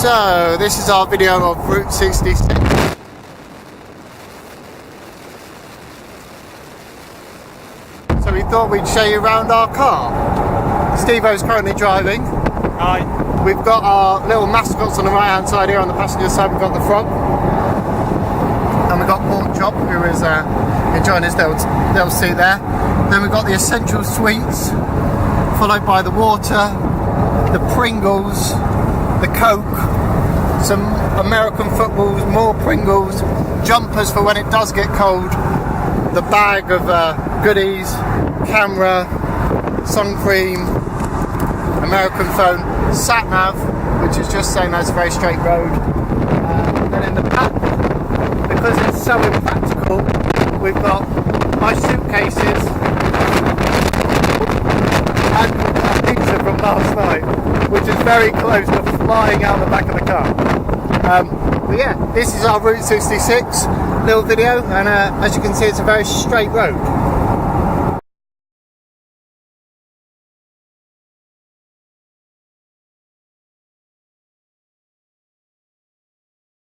So this is our video of Route 66. So we thought we'd show you around our car. Steve-O's currently driving. Hi. We've got our little mascots on the right hand side here. On the passenger side we've got the frog. And we've got Pork Chop, who is enjoying his little seat there. Then we've got the essential sweets, followed by the water, the Pringles, the Coke, some American footballs, more Pringles, jumpers for when it does get cold, the bag of goodies, camera, sun cream, American phone, sat nav, which is just saying that's a very straight road. Then in the back, because it's so impractical, we've got my suitcases and pizza from last night, which is very close to flying out the back of the car. But yeah, this is our Route 66 little video, and as you can see, it's a very straight road.